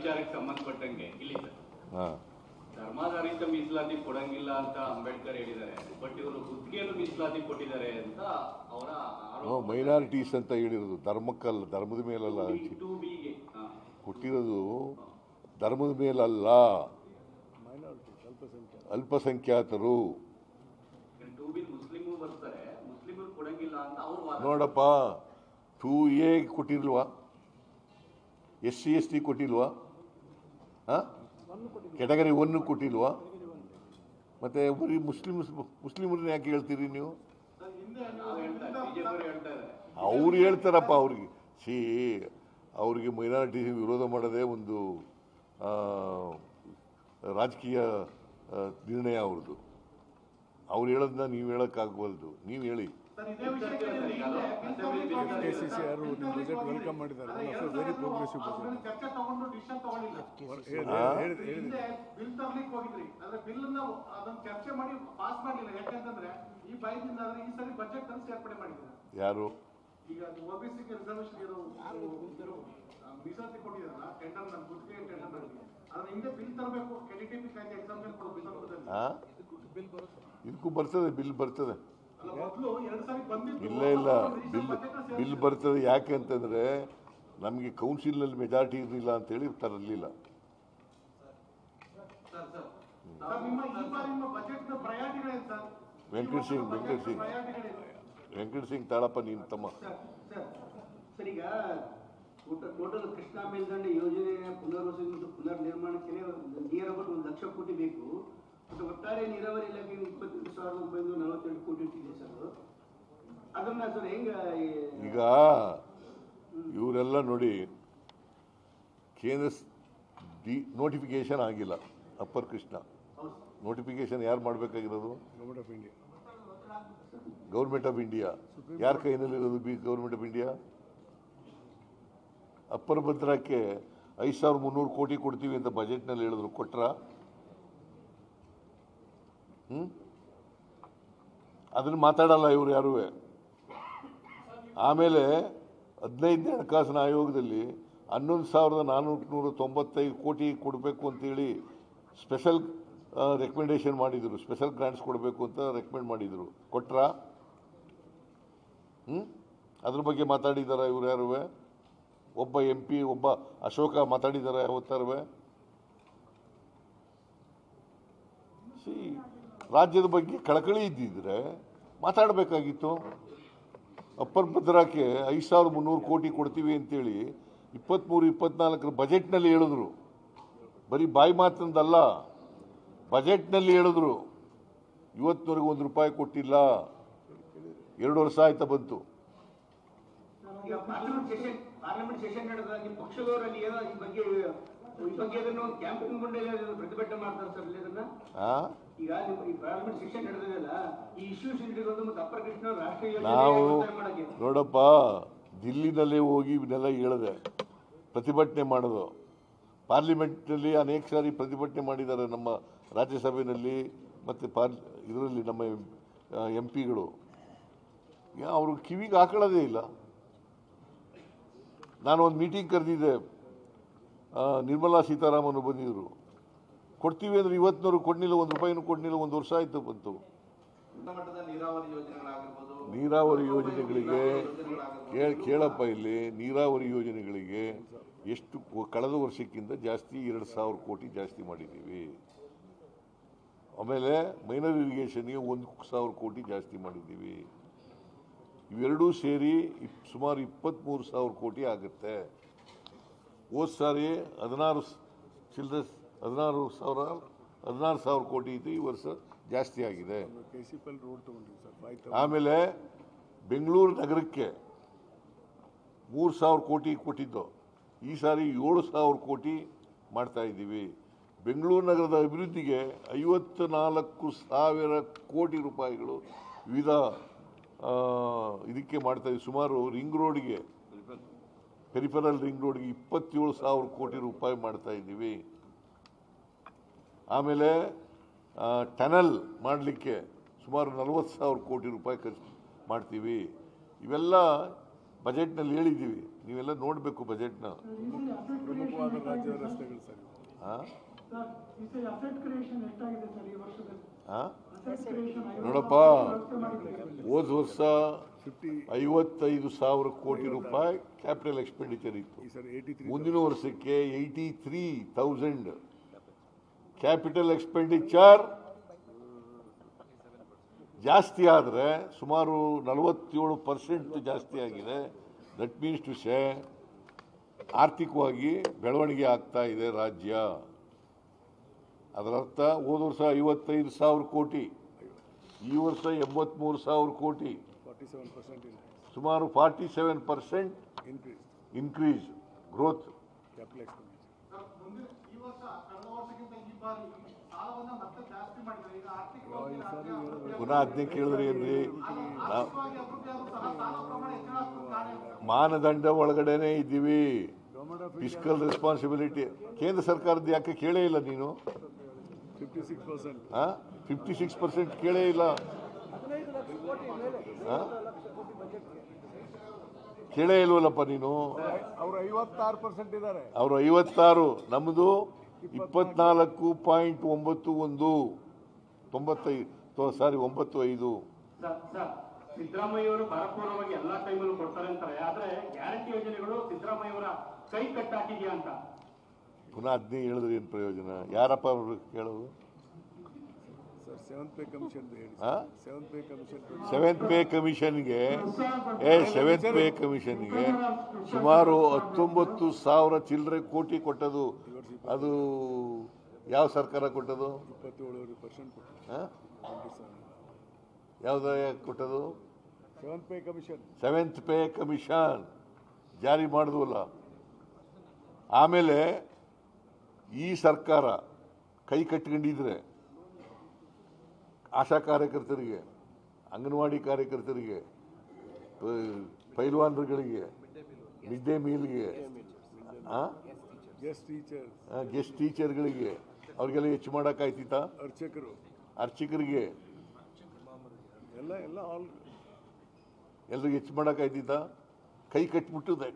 ವಿಚಾರಕ್ಕೆ ಸಂಬಂಧಪಟ್ಟಂಗೆ ಇಲ್ಲಿ ಧರ್ಮಾಧಾರಿತ ಮೀಸಲಾತಿ ಕೊಡಂಗಿಲ್ಲ ಅಂತ ಅಂಬೇಡ್ಕರ್ ಹೇಳಿದ್ದಾರೆ. ಬಟ್ ಇವರು ಗುತ್ತಿಗೆಯನ್ನು ಮೀಸಲಾತಿ ಕೊಟ್ಟಿದ್ದಾರೆ ಅಂತ ಅವರ ಮೈನಾರಿಟೀಸ್ ಅಂತ ಹೇಳಿರೋದು ಧರ್ಮಕ್ಕಲ್ಲ, ಧರ್ಮದ ಮೇಲಲ್ಲ. ಕೊಟ್ಟಿರೋದು ಧರ್ಮದ ಮೇಲಲ್ಲ, ಅಲ್ಪಸಂಖ್ಯಾತರು. ನೋಡಪ್ಪ, 2A ಕೊಟ್ಟಿಲ್ವಾ, SC ST ಕೊಟ್ಟಿಲ್ವಾ, ಕ್ಯಾಟಗರಿ 1 ಕೊಟ್ಟಿಲ್ವಾ? ಮತ್ತೆ ಬರೀ ಮುಸ್ಲಿಮರನ್ನ ಯಾಕೆ ಹೇಳ್ತೀರಿ ನೀವು? ಅವ್ರು ಹೇಳ್ತಾರಪ್ಪ. ಅವ್ರಿಗೆ ಮೈನಾರಿಟಿ ವಿರೋಧ ಮಾಡೋದೇ ಒಂದು ರಾಜಕೀಯ ನಿರ್ಣಯ ಅವ್ರದ್ದು. ಅವ್ರು ಹೇಳೋದನ್ನ ನೀವು ಹೇಳೋಕ್ಕಾಗಬಲ್ದು. ನೀವು ಹೇಳಿ. ವೆಲ್ಕಮ್ ಮಾಡಿದ್ದಾರೆ. ವೆರಿ ಪ್ರೋಗ್ರೆಸಿವ್ ಯಾರು ಇದಕ್ಕೂ ಬರ್ತದೆ, ಬಿಲ್ ಬರ್ತದೆ. ಇಲ್ಲ ಬಿಲ್ ಬರ್ತದೆ. ಯಾಕೆ ಅಂತಂದ್ರೆ ನಮಗೆ ಕೌನ್ಸಿಲ್ನಲ್ಲಿ ಮೆಜಾರಿಟಿ ಇರಲಿಲ್ಲ ಅಂತೇಳಿ ತರಲಿಲ್ಲ. ವೆಂಕಟ್ ಸಿಂಗ್ ತಾಳಪ್ಪ, ನೀನು ತಮ್ಮ. ಸರ್, ಈಗ ಟೋಟಲ್ ಕೃಷ್ಣಾ ಮೇಲ್ದಂಡೆ ಯೋಜನೆ ಪುನರ್ವಸತಿ ಮತ್ತು ಪುನರ್ ನಿರ್ಮಾಣಕ್ಕೆ ನಿಯರ್ ಅಬೌಟ್ 1 ಲಕ್ಷ ಕೋಟಿ ಬೇಕು. ಮತ್ತು ಒಟ್ಟಾರೆ ನೀರಾವರಿ ಇಲಾಖೆ 22,942 ಕೋಟಿ ಇಟ್ಟಿದೆ ಸರ್. ಅದನ್ನ ಸರ್ ಹೆಂಗ ಈಗ ಇವರೆಲ್ಲ ನೋಡಿ, ಕೇಂದ್ರ ನೋಟಿಫಿಕೇಶನ್ ಆಗಿಲ್ಲ. ಅಪ್ಪರ್ ಕೃಷ್ಣ ನೋಟಿಫಿಕೇಶನ್ ಯಾರು ಮಾಡಬೇಕಾಗಿರೋದು? Government of India. ಯಾರ ಕೈನಲ್ಲಿರೋದು? Government of India. ಅಪ್ಪರ್ ಭದ್ರಾಕ್ಕೆ 5,300 ಕೋಟಿ ಕೊಡ್ತೀವಿ ಅಂತ ಬಜೆಟ್ನಲ್ಲಿ ಹೇಳಿದ್ರು. ಕೊಟ್ರ? ಅದನ್ನು ಮಾತಾಡಲ್ಲ ಇವರು ಯಾರೂ. ಆಮೇಲೆ 15ನೇ ಹಣಕಾಸಿನ ಆಯೋಗದಲ್ಲಿ 11,495 ಕೋಟಿ ಕೊಡಬೇಕು ಅಂತೇಳಿ ಸ್ಪೆಷಲ್ ರೆಕಮೆಂಡೇಶನ್ ಮಾಡಿದರು. ಸ್ಪೆಷಲ್ ಗ್ರಾಂಟ್ಸ್ ಕೊಡಬೇಕು ಅಂತ ರೆಕಮೆಂಡ್ ಮಾಡಿದರು. ಕೊಟ್ರ? ಅದ್ರ ಬಗ್ಗೆ ಮಾತಾಡಿದಾರ ಇವರು ಯಾರು? ಒಬ್ಬ MP, ಒಬ್ಬ ಅಶೋಕ ಮಾತಾಡಿದಾರ ಯಾವತ್ತಾರುವೆ? ರಾಜ್ಯದ ಬಗ್ಗೆ ಕಳಕಳಿ ಇದ್ದಿದ್ರೆ ಮಾತಾಡಬೇಕಾಗಿತ್ತು. ಅಪ್ಪರ್ ಭದ್ರಾಕ್ಕೆ 5,300 ಕೋಟಿ ಕೊಡ್ತೀವಿ ಅಂತೇಳಿ 23-24 ಬಜೆಟ್ನಲ್ಲಿ ಹೇಳಿದ್ರು. ಬರೀ ಬಾಯಿ ಮಾತಂದಲ್ಲ, ಬಜೆಟ್ನಲ್ಲಿ ಹೇಳಿದ್ರು. ಇವತ್ತಿನವರೆಗೂ 1 ರೂಪಾಯಿ ಕೊಟ್ಟಿಲ್ಲ. 2 ವರ್ಷ ಆಯ್ತಾ ಬಂತು. ಪಾರ್ಲಿಮೆಂಟ್ ಸೆಷನ್ ನಡೆದಾಗ ನಿಮ್ಮ ಪಕ್ಷದವರಲ್ಲಿ ಏನೋ ಈ ಬಗ್ಗೆ ಕ್ಯಾಂಪೇನ್ ಪ್ರತಿಭಟನೆ ಮಾಡ್ತಾರೆ ಸರ್. ಇದನ್ನ ಈಗ ಈ ಪಾರ್ಲಿಮೆಂಟ್ ಸೆಷನ್ ನಡೆದಿದೆಯಲ್ಲ, ಈ ಇಶ್ಯೂಸ್ ಹಿಡಿದು ಮತ್ತು ಅಪ್ಪರ್ ಕೃಷ್ಣ ರಾಷ್ಟ್ರೀಯ ನಾವು ನೋಡಪ್ಪ, ದಿಲ್ಲಿನಲ್ಲೇ ಹೋಗಿ ಇವನ್ನೆಲ್ಲ ಹೇಳಿದೆ, ಪ್ರತಿಭಟನೆ ಮಾಡೋದು. ಪಾರ್ಲಿಮೆಂಟ್ನಲ್ಲಿ ಅನೇಕ ಸಾರಿ ಪ್ರತಿಭಟನೆ ಮಾಡಿದ್ದಾರೆ ನಮ್ಮ ರಾಜ್ಯಸಭೆಯಲ್ಲಿ ಮತ್ತು ಇದರಲ್ಲಿ ನಮ್ಮ MP ಗಳು. ಅವರು ಕಿವಿಗೆ ಹಾಕೊಳ್ಳೋದೇ ಇಲ್ಲ. ನಾನು ಒಂದು ಮೀಟಿಂಗ್ ಕರೆದಿದ್ದೆ, ನಿರ್ಮಲಾ ಸೀತಾರಾಮನ್ ಬಂದಿದ್ರು. ಕೊಡ್ತೀವಿ ಅಂದರೆ ಇವತ್ತಿನವರು ಕೊಡ್ಲಿಲ್ಲ, 1 ರೂಪಾಯಿನೂ ಕೊಡ್ಲಿಲ್ಲ. 1 ವರ್ಷ ಆಯ್ತು ಬಂತು. ನೀರಾವರಿ ಯೋಜನೆಗಳಿಗೆ ಕೇಳಪ್ಪ, ಇಲ್ಲಿ ನೀರಾವರಿ ಯೋಜನೆಗಳಿಗೆ ಎಷ್ಟು ಕಳೆದ ವರ್ಷಕ್ಕಿಂತ ಜಾಸ್ತಿ 2,000 ಕೋಟಿ ಜಾಸ್ತಿ ಮಾಡಿದ್ದೀವಿ. ಆಮೇಲೆ ಮೈನರ್ ಇರಿಗೇಷನ್ಗೆ 1,000 ಕೋಟಿ ಜಾಸ್ತಿ ಮಾಡಿದ್ದೀವಿ. ಇವೆರಡೂ ಸೇರಿ ಸುಮಾರು 23,000 ಕೋಟಿ ಆಗುತ್ತೆ. ಹೋದ ಸಾರಿ 16,000 ಕೋಟಿ ಇತ್ತು, ಈ ವರ್ಷ ಜಾಸ್ತಿ ಆಗಿದೆ. ಆಮೇಲೆ ಬೆಂಗಳೂರು ನಗರಕ್ಕೆ 3,000 ಕೋಟಿ ಕೊಟ್ಟಿದ್ದು, ಈ ಸಾರಿ 7,000 ಕೋಟಿ ಮಾಡ್ತಾ ಇದ್ದೀವಿ. ಬೆಂಗಳೂರು ನಗರದ ಅಭಿವೃದ್ಧಿಗೆ 54,000 ಕೋಟಿ ರೂಪಾಯಿಗಳು ವಿವಿಧ ಇದಕ್ಕೆ ಮಾಡ್ತಾ ಇದ್ದೀವಿ. ಸುಮಾರು ರಿಂಗ್ ರೋಡ್ಗೆ, ಪೆರಿಫೆರಲ್ ರಿಂಗ್ ರೋಡ್ಗೆ 27,000 ಕೋಟಿ ರೂಪಾಯಿ ಮಾಡ್ತಾ ಇದ್ದೀವಿ. ಆಮೇಲೆ ಟನಲ್ ಮಾಡಲಿಕ್ಕೆ ಸುಮಾರು 40,000 ಕೋಟಿ ರೂಪಾಯಿ ಖರ್ಚು ಮಾಡ್ತೀವಿ. ಇವೆಲ್ಲ ಬಜೆಟ್ನಲ್ಲಿ ಹೇಳಿದ್ದೀವಿ, ನೀವೆಲ್ಲ ನೋಡಬೇಕು ಬಜೆಟ್ನ. ಪ್ರಮುಖವಾದ ರಾಜ್ಯ ರಸ್ತೆಗಳು ಸರ್ ಇವು. ಹಾಂ ಅಸೆಟ್ ಕ್ರಿಯೇಷನ್ ಎಷ್ಟಾಗಿದೆ ಸರ್ ಈ ವರ್ಷದಲ್ಲಿ? ಹಾಂ ಅಸೆಟ್ ಕ್ರಿಯೇಷನ್ ನೋಡಪ್ಪ, ಹೋದ ವರ್ಷ 55,000 ಕೋಟಿ ರೂಪಾಯಿ ಕ್ಯಾಪಿಟಲ್ ಎಕ್ಸ್ಪೆಂಡಿಚರ್ ಇತ್ತು. ಈ ಸರ್ 83 ಮುಂದಿನ ವರ್ಷಕ್ಕೆ 83,000 ಕ್ಯಾಪಿಟಲ್ ಎಕ್ಸ್ಪೆಂಡಿಚರ್ ಜಾಸ್ತಿ ಆದರೆ ಸುಮಾರು 47% ಜಾಸ್ತಿ ಆಗಿದೆ. ದಟ್ ಮೀನ್ಸ್ ಟು ಸೇ ಆರ್ಥಿಕವಾಗಿ ಬೆಳವಣಿಗೆ ಆಗ್ತಾ ಇದೆ ರಾಜ್ಯ. ಅದರರ್ಥ ಹೋದ ವರ್ಷ 55,000 ಕೋಟಿ, ಈ ವರ್ಷ 83,000 ಕೋಟಿ, 47% ಸುಮಾರು 47% increase increase growth. Capital expenditure. ಈ ವರ್ಷ ಕಳೆದ ವರ್ಷಕ್ಕಿಂತ ಈ ಬಾರಿ ಸಾಲವನ್ನ ಮತ್ತೆ ಜಾಸ್ತಿ ಮಾಡಿದ್ದಾರೆ. ಈಗ ಆರ್ಥಿಕವಾಗಿ ಪುನಃ ಅದನ್ನೇ ಕೇಳಿದ್ರಿ ಏನ್ರಿ? ಆರ್ಥಿಕವಾಗಿ ಅಭಿವೃದ್ಧಿ ಆದ್ರೂ ಸಹ ಸಾಲ ಪ್ರಮಾಣ ಹೆಚ್ಚಳ ಕಾರ್ಯ ಮಾನದಂಡ ಒಳಗಡೆನೆ ಇದ್ದೀವಿ. ಗವರ್ಮೆಂಟ್ ಆಫ್ ಫಿಸ್ಕಲ್ ರೆಸ್ಪಾನ್ಸಿಬಿಲಿಟಿ ಕೇಂದ್ರ ಸರ್ಕಾರದ ಯಾಕೆ ಕೇಳೇ ಇಲ್ಲ ನೀನು? 56%. 56% ಕೇಳೇ ಇಲ್ಲ. ಕೇಳೇ ಇಲ್ವಲ್ಲಪ್ಪ ನೀನು. ಅವರು 56% ಇದ್ದಾರೆ. ಅವರು 56, ನಮ್ಮದು 24.91, 95. ಸರ್, ಸಿದ್ದರಾಮಯ್ಯ ಅವರು ಬರಪೂರ್ವವಾಗಿ ಎಲ್ಲಾ ಟೈಮಲ್ಲೂ ಕೊಡ್ತಾರೆ ಅಂತಾರೆ, ಆದ್ರೆ ಗ್ಯಾರಂಟಿ ಯೋಜನೆಗಳು ಸಿದ್ದರಾಮಯ್ಯ ಅವರ ಕೈ ಕಟ್ಟಾಕಿದ್ಯಾ ಅಂತ. ಪುನಃ ಅದನ್ನೇ ಹೇಳಿದ್ರೆ ಏನು ಪ್ರಯೋಜನ? ಯಾರಪ್ಪ ಅವರು ಕೇಳೋದು? ಸರ್ ಸೆವೆಂತ್ ಪೇ ಕಮಿಷನ್ ಹೇಳಿ. Seventh pay commission seventh pay ಕಮಿಷನ್ಗೆ ಸುಮಾರು 19,000 ಚಿಲ್ಲರೆ ಕೋಟಿ ಕೊಟ್ಟದು. ಅದು ಯಾವ ಸರ್ಕಾರ ಕೊಟ್ಟದು? 27% ಯಾವ್ದು ಕೊಟ್ಟದು? ಸೆವೆಂತ್ ಪೇ ಕಮಿಷನ್ ಜಾರಿ ಮಾಡಿದ್ವಲ್ಲ. ಆಮೇಲೆ ಈ ಸರ್ಕಾರ ಕೈ ಕಟ್ಕೊಂಡಿದ್ರೆ ಆಶಾ ಕಾರ್ಯಕರ್ತರಿಗೆ, ಅಂಗನವಾಡಿ ಕಾರ್ಯಕರ್ತರಿಗೆ, ಪೈಲ್ವಾನರುಗಳಿಗೆ, ಮಿಡ್ ಡೇ ಮೀಲ್ಗೆ, ಗೆಸ್ಟ್ ಟೀಚರ್ಗಳಿಗೆ ಅವ್ರಿಗೆಲ್ಲ ಹೆಚ್ಚು ಮಾಡೋಕ್ಕಾಯ್ತಿತ್ತ? ಅರ್ಚಕರಿಗೆ ಎಲ್ರಿಗೂ ಹೆಚ್ಚು ಮಾಡೋಕ್ಕಾಯ್ತಿತ್ತ? ಕೈ ಕಟ್ಬಿಟ್ಟಿದೆ.